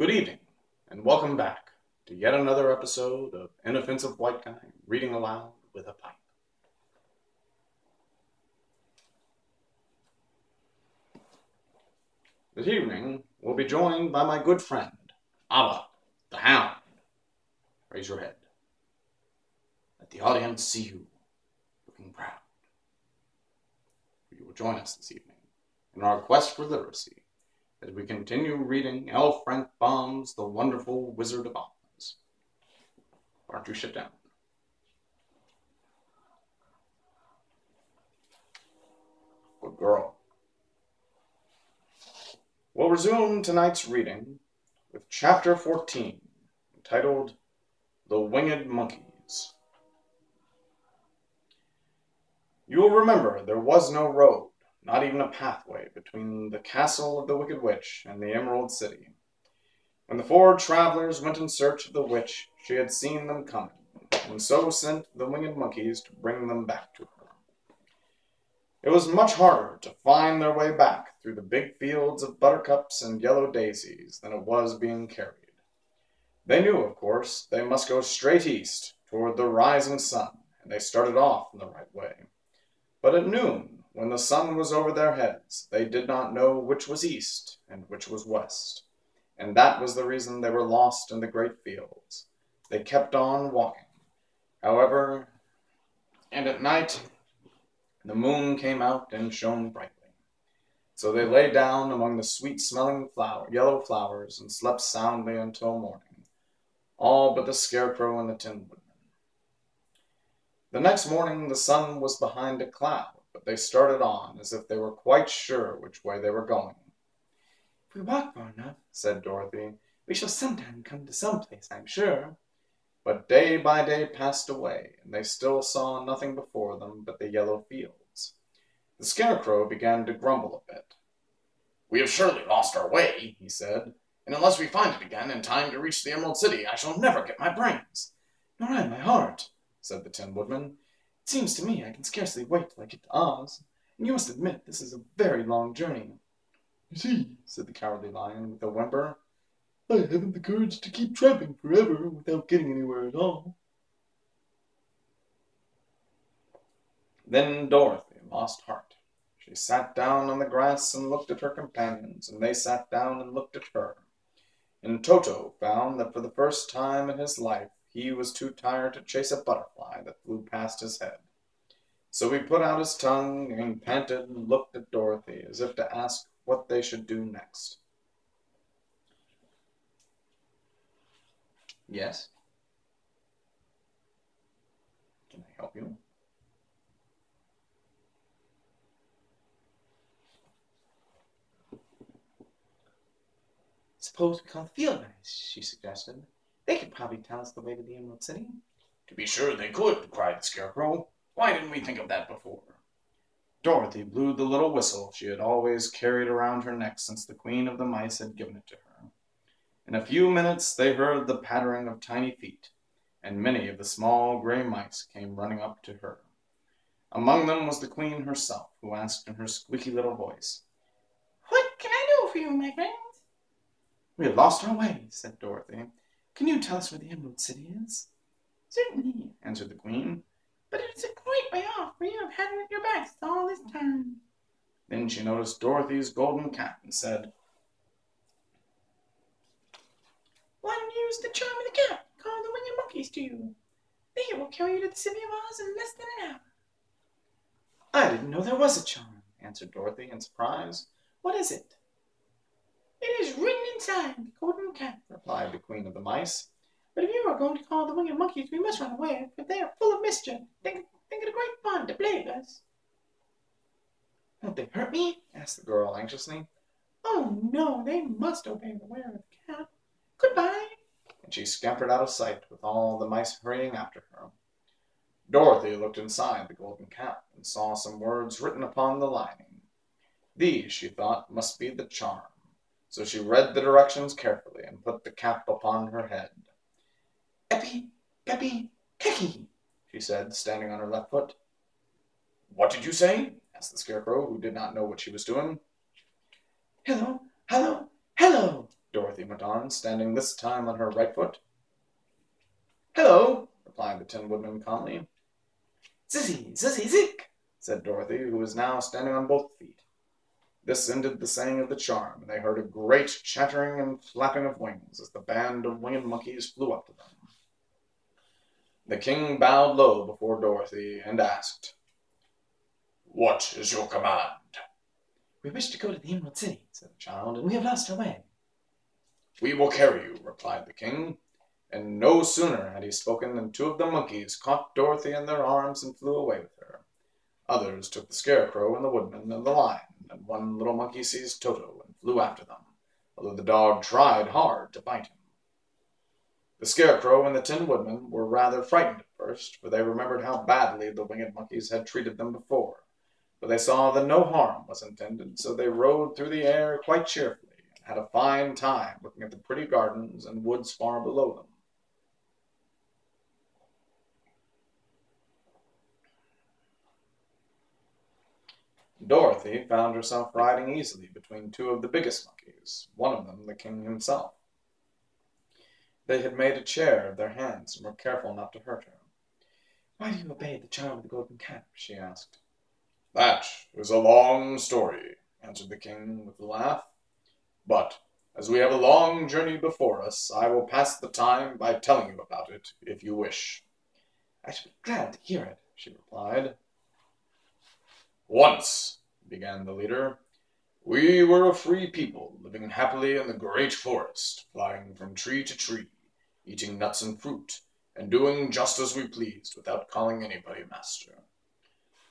Good evening, and welcome back to yet another episode of Inoffensive White Guy Reading Aloud with a Pipe. This evening, we'll be joined by my good friend, Aloud, the Hound. Raise your head. Let the audience see you, looking proud. You will join us this evening in our quest for literacy as we continue reading L. Frank Baum's The Wonderful Wizard of Oz. Why don't you sit down? Good girl. We'll resume tonight's reading with Chapter 14, entitled The Winged Monkeys. You will remember there was no road, not even a pathway, between the castle of the Wicked Witch and the Emerald City. When the four travelers went in search of the witch, she had seen them coming, and so sent the winged monkeys to bring them back to her. It was much harder to find their way back through the big fields of buttercups and yellow daisies than it was being carried. They knew, of course, they must go straight east toward the rising sun, and they started off in the right way. But at noon, when the sun was over their heads, they did not know which was east and which was west, and that was the reason they were lost in the great fields. They kept on walking, however, and at night the moon came out and shone brightly. So they lay down among the sweet-smelling yellow flowers and slept soundly until morning, all but the Scarecrow and the Tin Woodman. The next morning the sun was behind a cloud, but they started on as if they were quite sure which way they were going. "If we walk far enough," said Dorothy, "we shall sometime come to some place, I'm sure." But day by day passed away, and they still saw nothing before them but the yellow fields. The Scarecrow began to grumble a bit. "We have surely lost our way," he said, "and unless we find it again in time to reach the Emerald City, I shall never get my brains." "Nor I my heart," said the Tin Woodman. "It seems to me I can scarcely wait till I get to Oz, and you must admit this is a very long journey." "You see," said the Cowardly Lion with a whimper, "I haven't the courage to keep tramping forever without getting anywhere at all." Then Dorothy lost heart. She sat down on the grass and looked at her companions, and they sat down and looked at her. And Toto found that for the first time in his life he was too tired to chase a butterfly that flew past his head. So he put out his tongue and panted and looked at Dorothy as if to ask what they should do next. "Yes? Can I help you?" "Suppose we call the field mice," she suggested. "They could probably tell us the way to the Emerald City." "To be sure they could," cried the Scarecrow. "Why didn't we think of that before?" Dorothy blew the little whistle she had always carried around her neck since the Queen of the Mice had given it to her. In a few minutes they heard the pattering of tiny feet, and many of the small gray mice came running up to her. Among them was the Queen herself, who asked in her squeaky little voice, "What can I do for you, my friends?" "We have lost our way," said Dorothy. "Can you tell us where the Emerald City is?" "Certainly," answered the Queen. "But it's a great way off, for you have had it at your backs all this time." Then she noticed Dorothy's golden cap and said, "Why don't you use the charm of the cap and call the winged monkeys to you? They will carry you to the City of Oz in less than an hour." "I didn't know there was a charm," answered Dorothy in surprise. "What is it?" "It is written inside the golden cap," replied the Queen of the Mice. "But if you are going to call the winged monkeys, we must run away, for they are full of mischief. Think it a great fun to play with us." "Won't they hurt me?" asked the girl anxiously. "Oh, no, they must obey the wearer of the cap. Goodbye." And she scampered out of sight with all the mice hurrying after her. Dorothy looked inside the golden cap and saw some words written upon the lining. These, she thought, must be the charm. So she read the directions carefully and put the cap upon her head. "Epi, Peppy, Keki," she said, standing on her left foot. "What did you say?" asked the Scarecrow, who did not know what she was doing. "Hello, hello, hello," Dorothy went on, standing this time on her right foot. Hello, replied the Tin Woodman calmly. Zizzy, Zizzy, Zik, said Dorothy, who was now standing on both feet. This ended the saying of the charm, and they heard a great chattering and flapping of wings as the band of winged monkeys flew up to them. The king bowed low before Dorothy and asked, "What is your command?" "We wish to go to the Emerald City," said the child, "and we have lost our way." "We will carry you," replied the king, and no sooner had he spoken than two of the monkeys caught Dorothy in their arms and flew away with her. Others took the Scarecrow and the Woodman and the Lion, and one little monkey seized Toto and flew after them, although the dog tried hard to bite him. The Scarecrow and the Tin Woodman were rather frightened at first, for they remembered how badly the winged monkeys had treated them before, but they saw that no harm was intended, so they rode through the air quite cheerfully, and had a fine time looking at the pretty gardens and woods far below them. Dorothy found herself riding easily between two of the biggest monkeys, one of them the king himself. They had made a chair of their hands and were careful not to hurt her. "Why do you obey the child with the golden cap?" she asked. "That is a long story," answered the king with a laugh. "But as we have a long journey before us, I will pass the time by telling you about it, if you wish." "I shall be glad to hear it," she replied. "Once," began the leader, "we were a free people, living happily in the great forest, flying from tree to tree, eating nuts and fruit, and doing just as we pleased without calling anybody master.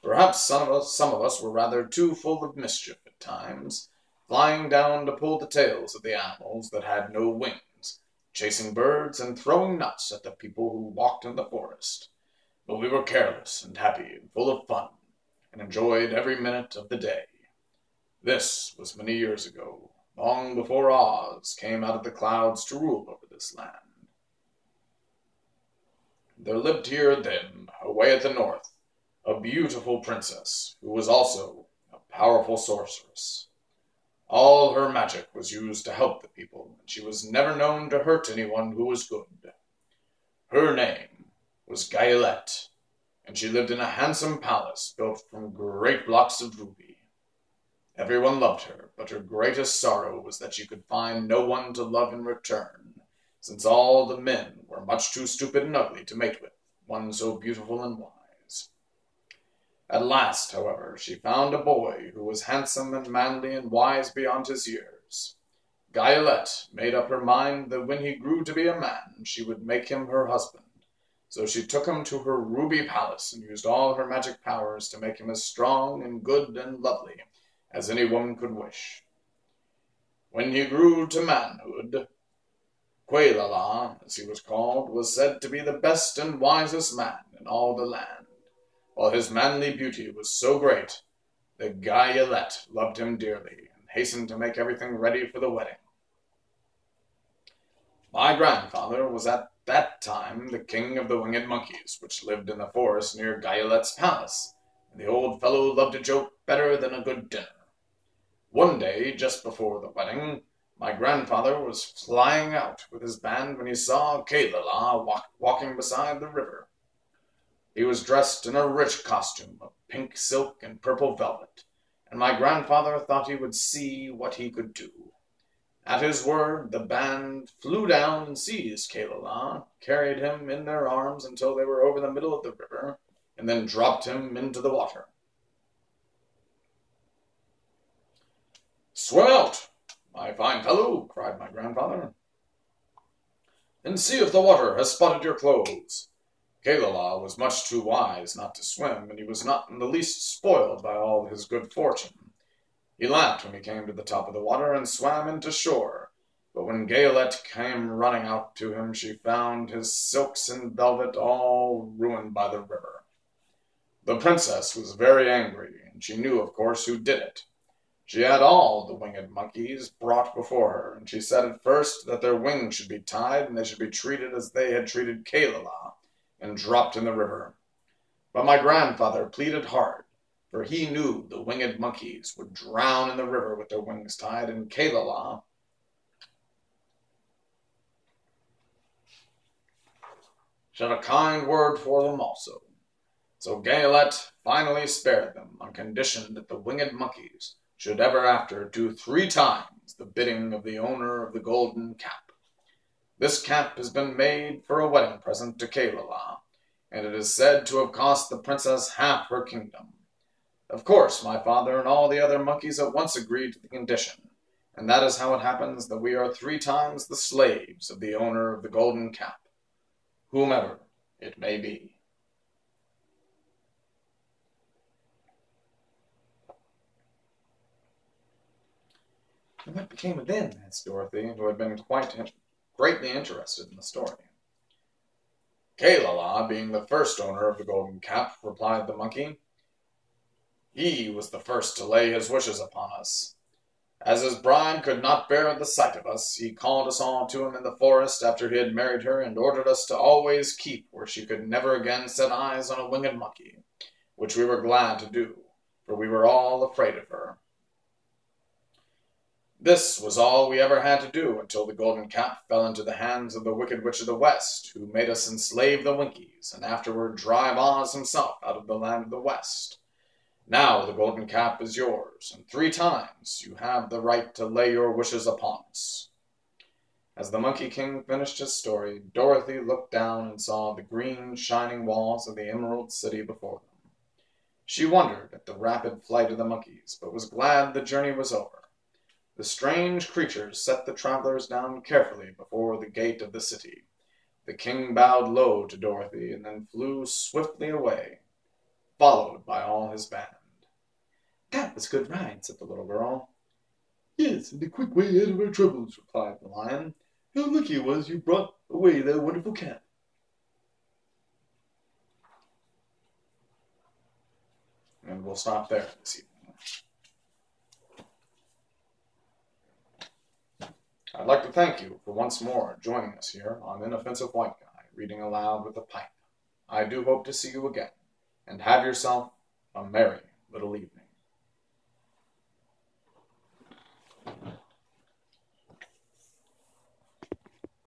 Perhaps some of us were rather too full of mischief at times, flying down to pull the tails of the animals that had no wings, chasing birds and throwing nuts at the people who walked in the forest. But we were careless and happy and full of fun, and enjoyed every minute of the day. This was many years ago, long before Oz came out of the clouds to rule over this land. There lived here then, away at the north, a beautiful princess who was also a powerful sorceress. All her magic was used to help the people, and she was never known to hurt anyone who was good. Her name was Gayelette, and she lived in a handsome palace built from great blocks of ruby. Everyone loved her, but her greatest sorrow was that she could find no one to love in return, since all the men were much too stupid and ugly to mate with one so beautiful and wise. At last, however, she found a boy who was handsome and manly and wise beyond his years. Gayelette made up her mind that when he grew to be a man, she would make him her husband. So she took him to her ruby palace and used all her magic powers to make him as strong and good and lovely as any woman could wish. When he grew to manhood, Quelala, as he was called, was said to be the best and wisest man in all the land, while his manly beauty was so great that Gayelette loved him dearly and hastened to make everything ready for the wedding. My grandfather was at that time the king of the winged monkeys, which lived in the forest near Gayelette's palace, and the old fellow loved a joke better than a good dinner. One day, just before the wedding, my grandfather was flying out with his band when he saw Quelala walking beside the river. He was dressed in a rich costume of pink silk and purple velvet, and my grandfather thought he would see what he could do. At his word, the band flew down and seized Quelala, carried him in their arms until they were over the middle of the river, and then dropped him into the water. "Swim out, my fine fellow," cried my grandfather, "and see if the water has spotted your clothes." Quelala was much too wise not to swim, and he was not in the least spoiled by all his good fortune. He laughed when he came to the top of the water and swam into shore, but when Gayelette came running out to him, she found his silks and velvet all ruined by the river. The princess was very angry, and she knew, of course, who did it. She had all the winged monkeys brought before her, and she said at first that their wings should be tied and they should be treated as they had treated Quelala, and dropped in the river. But my grandfather pleaded hard, for he knew the winged monkeys would drown in the river with their wings tied, and Quelala had a kind word for them also. So Gayelette finally spared them on condition that the winged monkeys should ever after do 3 times the bidding of the owner of the golden cap. This cap has been made for a wedding present to Kalala, and it is said to have cost the princess half her kingdom. Of course, my father and all the other monkeys at once agreed to the condition, and that is how it happens that we are 3 times the slaves of the owner of the golden cap, whomever it may be. And what became of them? Asked Dorothy, who had been greatly interested in the story. Kalala, being the first owner of the golden cap, replied the monkey, he was the first to lay his wishes upon us. As his bride could not bear the sight of us, he called us all to him in the forest after he had married her, and ordered us to always keep where she could never again set eyes on a winged monkey, which we were glad to do, for we were all afraid of her. This was all we ever had to do until the golden cap fell into the hands of the Wicked Witch of the West, who made us enslave the Winkies, and afterward drive Oz himself out of the land of the West. Now the golden cap is yours, and 3 times you have the right to lay your wishes upon us. As the Monkey King finished his story, Dorothy looked down and saw the green, shining walls of the Emerald City before them. She wondered at the rapid flight of the monkeys, but was glad the journey was over. The strange creatures set the travelers down carefully before the gate of the city. The king bowed low to Dorothy and then flew swiftly away, followed by all his band. That was a good ride, said the little girl. Yes, and a quick way out of our troubles, replied the lion. How lucky it was you brought away that wonderful cat. And we'll stop there this evening. I'd like to thank you for once more joining us here on Inoffensive White Guy, reading aloud with a pipe. I do hope to see you again, and have yourself a merry little evening.